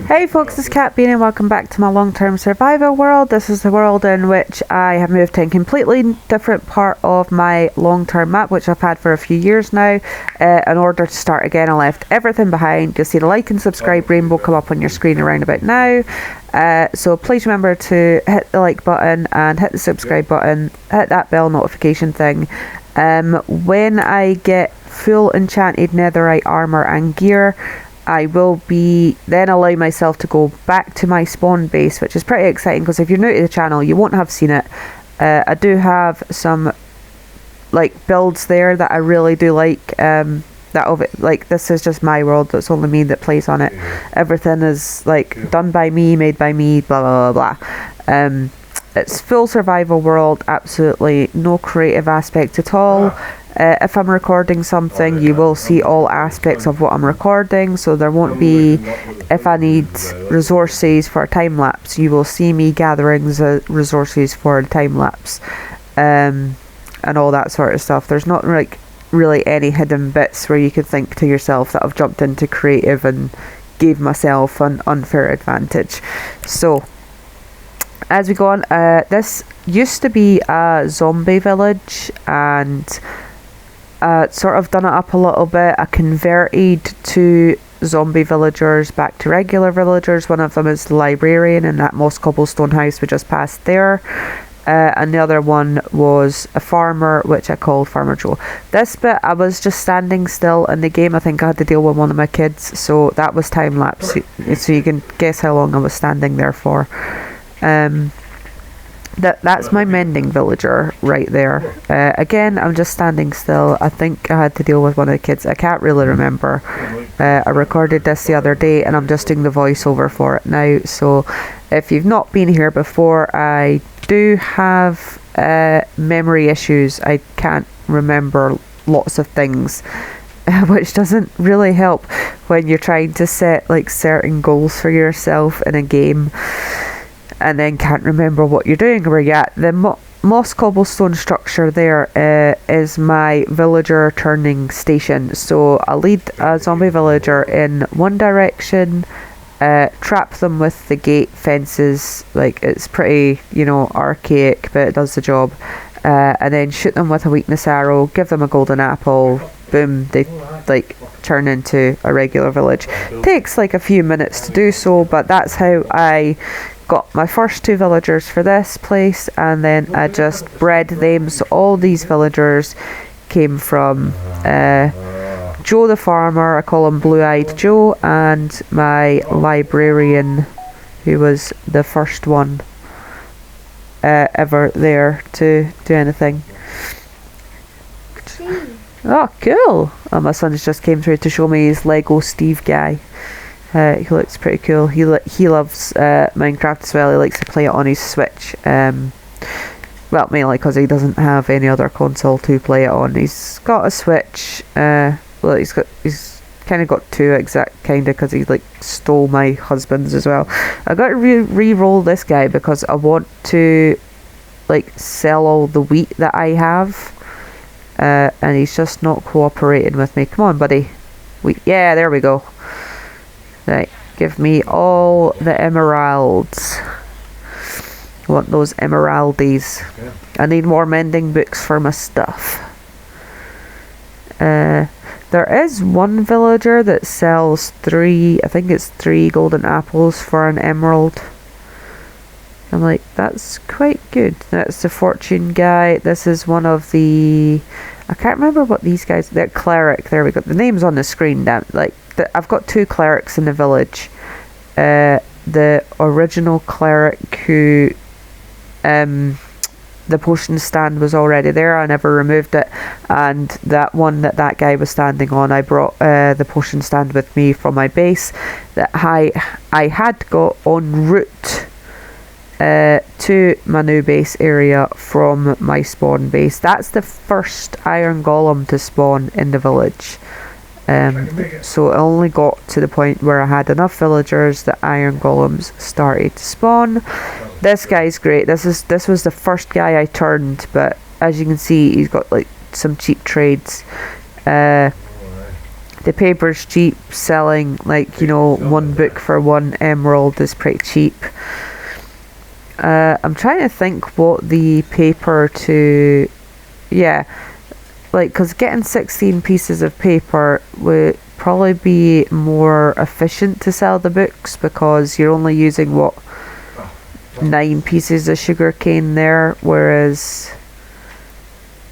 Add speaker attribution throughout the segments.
Speaker 1: Hey folks, it's Kat.Beanie and welcome back to my long-term survival world. This is the world in which I have moved to a completely different part of my long-term map, which I've had for a few years now. In order to start again, I left everything behind. You'll see the like and subscribe rainbow come up on your screen around about now. So please remember to hit the like button and hit the subscribe button, hit that bell notification thing. When I get full enchanted netherite armor and gear, I will be then allow myself to go back to my spawn base, which is pretty exciting because if you're new to the channel you won't have seen it. I do have some like builds there that I really do like. That of it, like, this is just my world, that's only me that plays on it. Everything is like done by me, made by me, blah blah blah blah. It's full survival world, absolutely no creative aspect at all. If I'm recording something, you will see all aspects of what I'm recording, so there won't be, if I need resources for a time lapse, you will see me gathering the resources for a time lapse, and all that sort of stuff. There's not like really any hidden bits where you could think to yourself that I've jumped into creative and gave myself an unfair advantage. So as we go on, this used to be a zombie village, and sort of done it up a little bit. I converted two zombie villagers back to regular villagers. One of them is the librarian in that moss cobblestone house we just passed there, and the other one was a farmer, which I called Farmer Joe. This bit I was just standing still in the game. I think I had to deal with one of my kids, so that was time lapse, so you can guess how long I was standing there for. That's my mending villager right there. Again, I'm just standing still. I think I had to deal with one of the kids. I can't really remember. I recorded this the other day and I'm just doing the voiceover for it now. So if you've not been here before, I do have memory issues. I can't remember lots of things, which doesn't really help when you're trying to set like certain goals for yourself in a game and then can't remember what you're doing or yet. The moss cobblestone structure there is my villager turning station. So I lead a zombie villager in one direction, trap them with the gate fences, like it's pretty, you know, archaic, but it does the job, and then shoot them with a weakness arrow, give them a golden apple, boom, they like turn into a regular village. Takes like a few minutes to do so, but that's how I got my first two villagers for this place, and then I just bred them. So all these villagers came from Joe the farmer, I call him Blue-Eyed Joe, and my librarian, who was the first one ever there to do anything. Oh, cool. Oh, my son's just came through to show me his Lego Steve guy. He looks pretty cool. He loves Minecraft as well. He likes to play it on his Switch. Well, mainly because he doesn't have any other console to play it on. He's got a Switch. Well, he's kind of got two exact kind of, because he like stole my husband's as well. I got to re-roll this guy because I want to like sell all the wheat that I have, and he's just not cooperating with me. Come on, buddy. Yeah, there we go. Right, give me all the emeralds. I want those emeraldies. I need more mending books for my stuff. There is one villager that sells I think it's 3 golden apples for an emerald. I'm like, that's quite good. That's the fortune guy. This is one of the, I can't remember what these guys, they're cleric, there we go. The name's on the screen, damn, like, I've got 2 clerics in the village. The original cleric who, the potion stand was already there, I never removed it, and that one that guy was standing on, I brought the potion stand with me from my base that I had got en route to my new base area from my spawn base. That's the first iron golem to spawn in the village. So it only got to the point where I had enough villagers that iron golems started to spawn. This guy's great. This was the first guy I turned, but as you can see, he's got like some cheap trades. the paper's cheap. Selling, like, you know, one book for one emerald is pretty cheap. I'm trying to think what the paper to... Yeah, like, because getting 16 pieces of paper would probably be more efficient to sell the books, because you're only using, what, 9 pieces of sugar cane there, whereas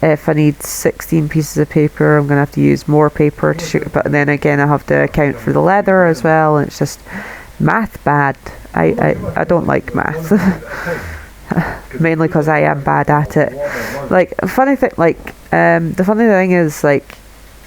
Speaker 1: if I need 16 pieces of paper, I'm going to have to use more paper to shoot. But then again, I have to account for the leather as well, and it's just math bad. I don't like math. Mainly because I am bad at it. Like, funny thing, like, the funny thing is, like,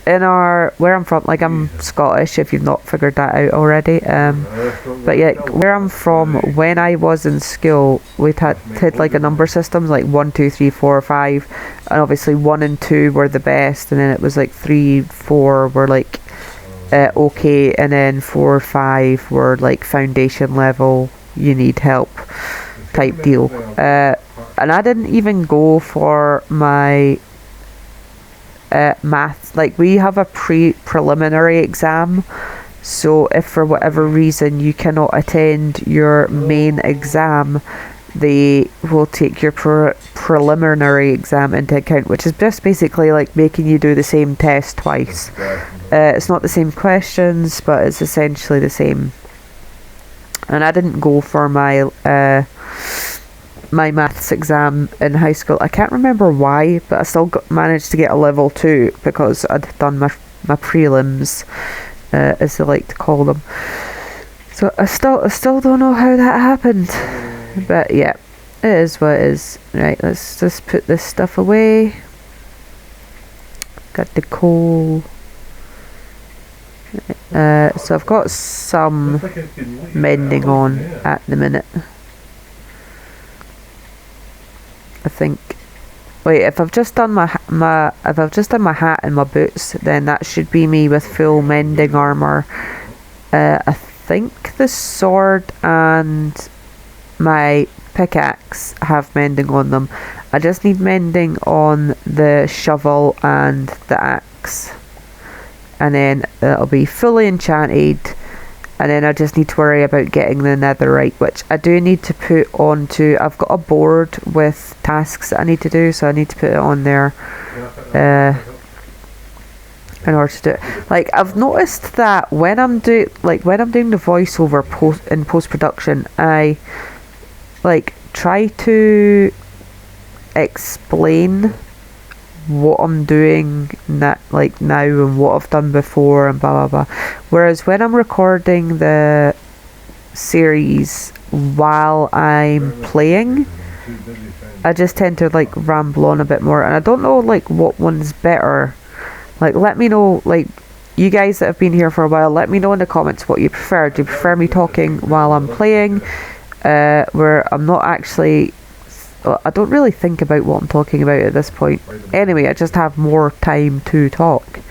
Speaker 1: in where I'm from, like, I'm Scottish, if you've not figured that out already. But yeah, where I'm from, when I was in school, we had like a number system, like 1, 2, 3, 4, 5, and obviously 1 and 2 were the best, and then it was like 3, 4 were like okay, and then 4, 5 were like foundation level, you need help type deal. And I didn't even go for my math. Like, we have a preliminary exam, so if for whatever reason you cannot attend your main exam, they will take your preliminary exam into account, which is just basically like making you do the same test twice. It's not the same questions, but it's essentially the same. And I didn't go for my my maths exam in high school. I can't remember why, but I still managed to get a level 2 because I'd done my prelims, as they like to call them. So I still don't know how that happened, but yeah, it is what it is. Right, let's just put this stuff away. Got the coal. So I've got some mending on at the minute. I think. Wait, if I've just done my hat and my boots, then that should be me with full mending armor. I think the sword and my pickaxe have mending on them. I just need mending on the shovel and the axe, and then it'll be fully enchanted. And then I just need to worry about getting the netherite, which I do need to put onto. I've got a board with tasks that I need to do, so I need to put it on there in order to do it. Like, I've noticed that when I'm doing the voiceover in post production, I like try to explain what I'm doing now and what I've done before and blah blah blah. Whereas when I'm recording the series while I'm playing, I just tend to like ramble on a bit more, and I don't know like what one's better. Like, let me know, like, you guys that have been here for a while, let me know in the comments what you prefer. Do you prefer me talking while I'm playing, where I'm not actually, I don't really think about what I'm talking about at this point. Anyway, I just have more time to talk.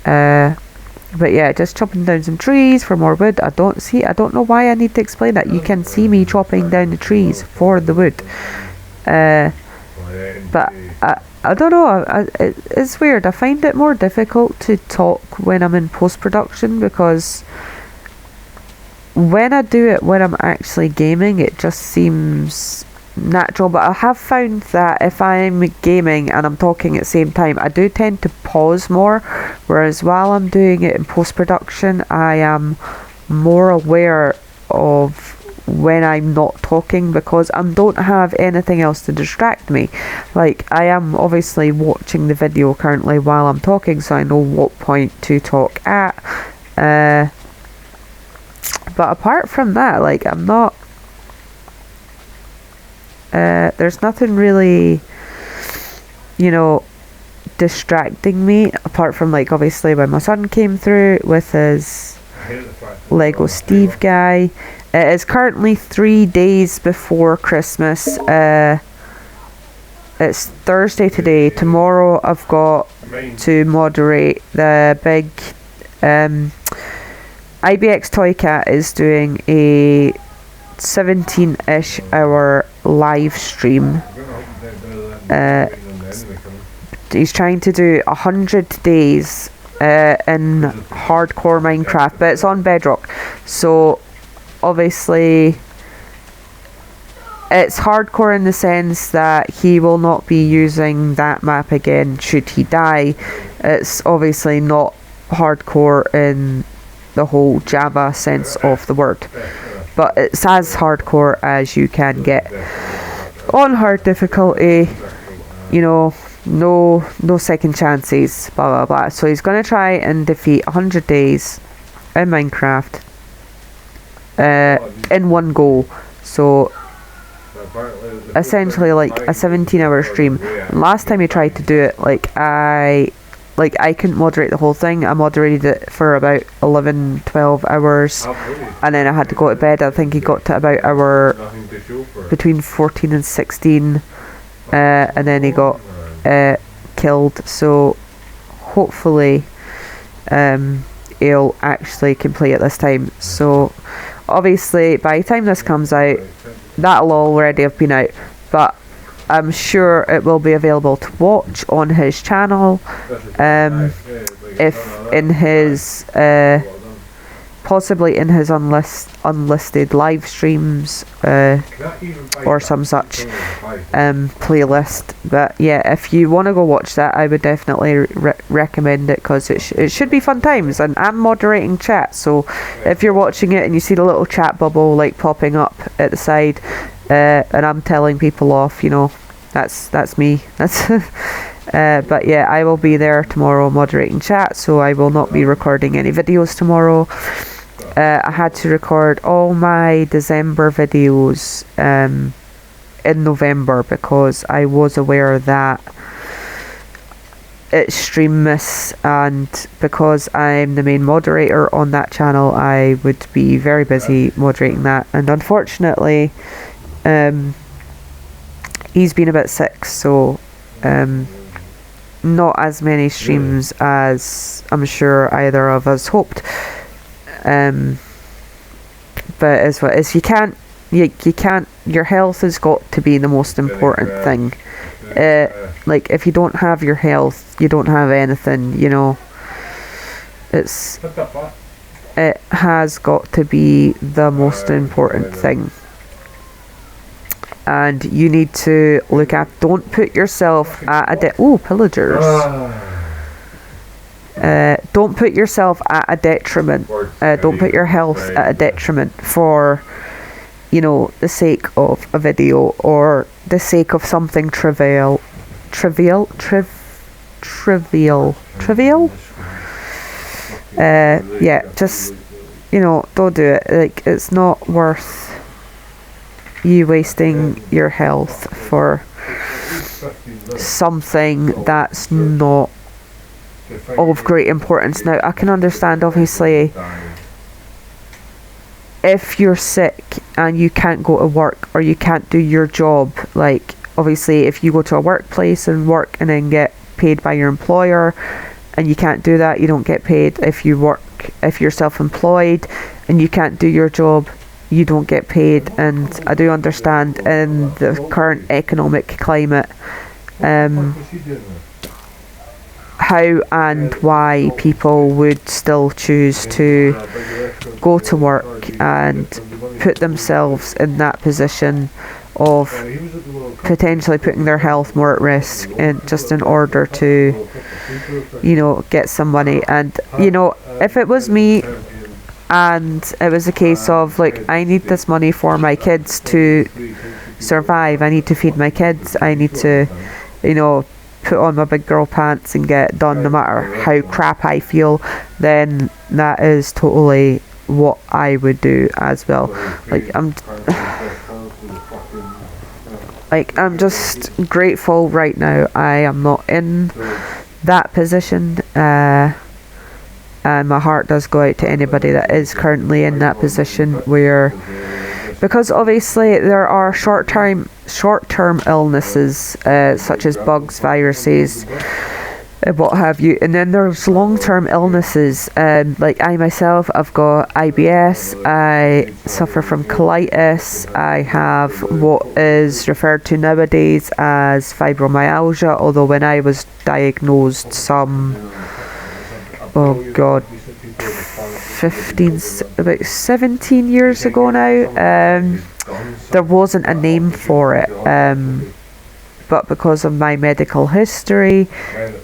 Speaker 1: But yeah, just chopping down some trees for more wood. I don't know why I need to explain that. You can see me chopping down the trees for the wood. But I don't know, it's weird. I find it more difficult to talk when I'm in post-production, because when I do it when I'm actually gaming, it just seems natural. But I have found that if I'm gaming and I'm talking at the same time, I do tend to pause more, whereas while I'm doing it in post-production, I am more aware of when I'm not talking, because I don't have anything else to distract me. Like, I am obviously watching the video currently while I'm talking, so I know what point to talk at. But apart from that, like, I'm not, there's nothing really, you know, distracting me, apart from, like, obviously when my son came through with his Lego Steve guy. It is currently 3 days before Christmas. It's Thursday today. Tomorrow I've got to moderate the big IBX Toy Cat is doing a 17-ish hour live stream. He's trying to do 100 days in hardcore Minecraft, but it's on Bedrock. So obviously it's hardcore in the sense that he will not be using that map again should he die. It's obviously not hardcore in the whole Java sense of the word, but it's as hardcore as you can get. On hard difficulty, you know, no second chances, blah blah blah. So he's gonna try and defeat 100 days in Minecraft in one go. So essentially like a 17-hour stream. And last time he tried to do it, I couldn't moderate the whole thing. I moderated it for about 11-12 hours, and then I had to go to bed. I think he got to about hour between 14 and 16, and then he got killed. So hopefully he'll actually complete it this time. So obviously by the time this comes out, that'll already have been out, but I'm sure it will be available to watch on his channel, if in his possibly in his unlisted live streams or some such playlist. But yeah, if you want to go watch that, I would definitely recommend it, because it should be fun times. And I'm moderating chat, so if you're watching it and you see the little chat bubble like popping up at the side, and I'm telling people off, you know, that's me. That's but yeah, I will be there tomorrow moderating chat, so I will not be recording any videos tomorrow. I had to record all my December videos in November, because I was aware that it's stream miss, and because I'm the main moderator on that channel, I would be very busy moderating that. And unfortunately, he's been a bit sick, so not as many streams as I'm sure either of us hoped. But as what is, you can't, your health has got to be the most important thing. Like, if you don't have your health, you don't have anything, you know. It has got to be the most important thing. And you need to look at, don't put yourself at a pillagers. Don't put yourself at a detriment. Don't put your health at a detriment for, you know, the sake of a video or the sake of something trivial. Yeah, just, you know, don't do it. Like, it's not worth you wasting your health for something that's not of great importance. Now, I can understand, obviously, if you're sick and you can't go to work or you can't do your job, like, obviously, if you go to a workplace and work and then get paid by your employer and you can't do that, you don't get paid. If you're self-employed and you can't do your job, you don't get paid. And I do understand in the current economic climate how and why people would still choose to go to work and put themselves in that position of potentially putting their health more at risk, and just in order to, you know, get some money. And, you know, if it was me and it was a case of, like, I need this money for my kids to survive, I need to feed my kids, I need to, you know, put on my big girl pants and get it done no matter how crap I feel, then that is totally what I would do as well. I'm just grateful right now I am not in that position, and my heart does go out to anybody that is currently in that position, where, because obviously there are short-term illnesses, such as bugs, viruses, what have you, and then there's long-term illnesses. Like I myself, I've got IBS, I suffer from colitis, I have what is referred to nowadays as fibromyalgia, although when I was diagnosed some oh god, about 17 years ago now. There wasn't a name for it, but because of my medical history,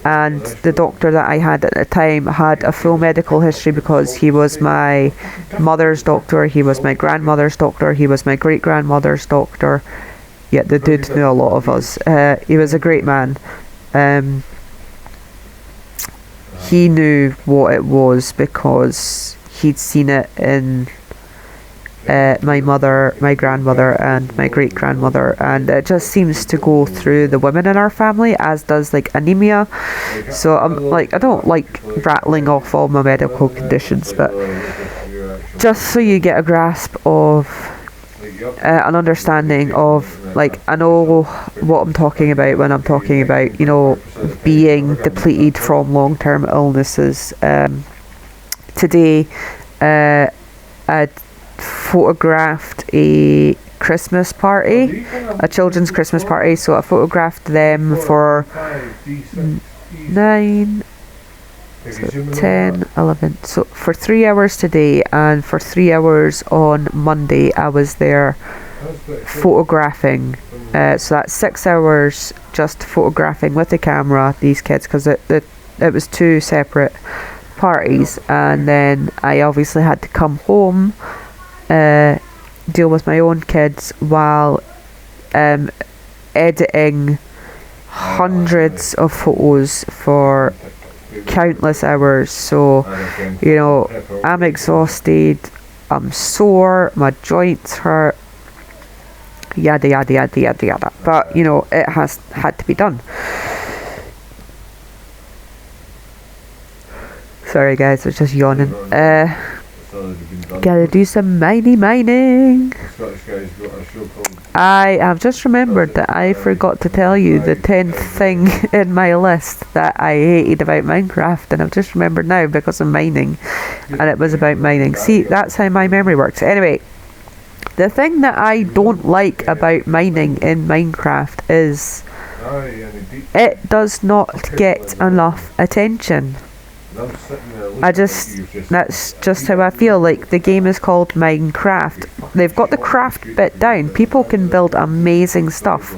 Speaker 1: and the doctor that I had at the time had a full medical history because he was my mother's doctor, he was my grandmother's doctor, he was my great grandmother's doctor. Yeah, the dude knew a lot of us. He was a great man. He knew what it was because he'd seen it in my mother, my grandmother, and my great grandmother, and it just seems to go through the women in our family, as does like anemia. So I'm like, I don't like rattling off all my medical conditions, but just so you get a grasp of an understanding of, like, I know what I'm talking about when I'm talking about, you know, being depleted from long-term illnesses. Today I photographed a Christmas party, a children's Christmas party, so I photographed them for 9, so 10, 11, so for 3 hours today, and for 3 hours on Monday I was there photographing. So that's 6 hours just photographing with the camera these kids, because it was 2 separate parties, and then I obviously had to come home, deal with my own kids while editing hundreds of photos for countless hours. So, you know, I'm exhausted, I'm sore, my joints hurt, yada yada yada yada yada, but you know, it had to be done. Sorry guys, I was just yawning. Gotta do some mining. I have just remembered that I forgot to tell you the 10th thing in my list that I hated about Minecraft, and I've just remembered now because of mining, and it was about mining. See, that's how my memory works. Anyway, the thing that I don't like about mining in Minecraft is it does not get enough attention. That's just how I feel. Like, the game is called Minecraft. They've got the craft bit down. People can build amazing stuff.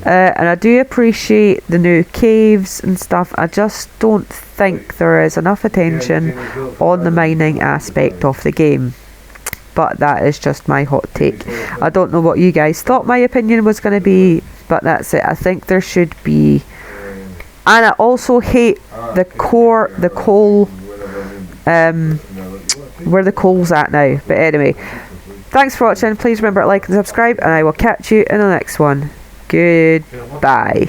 Speaker 1: And I do appreciate the new caves and stuff. I just don't think there is enough attention on the mining aspect of the game. But that is just my hot take. I don't know what you guys thought my opinion was going to be, but that's it. I think there should be. And I also hate the coal, where the coal's at now. But anyway, thanks for watching. Please remember to like and subscribe, and I will catch you in the next one. Goodbye.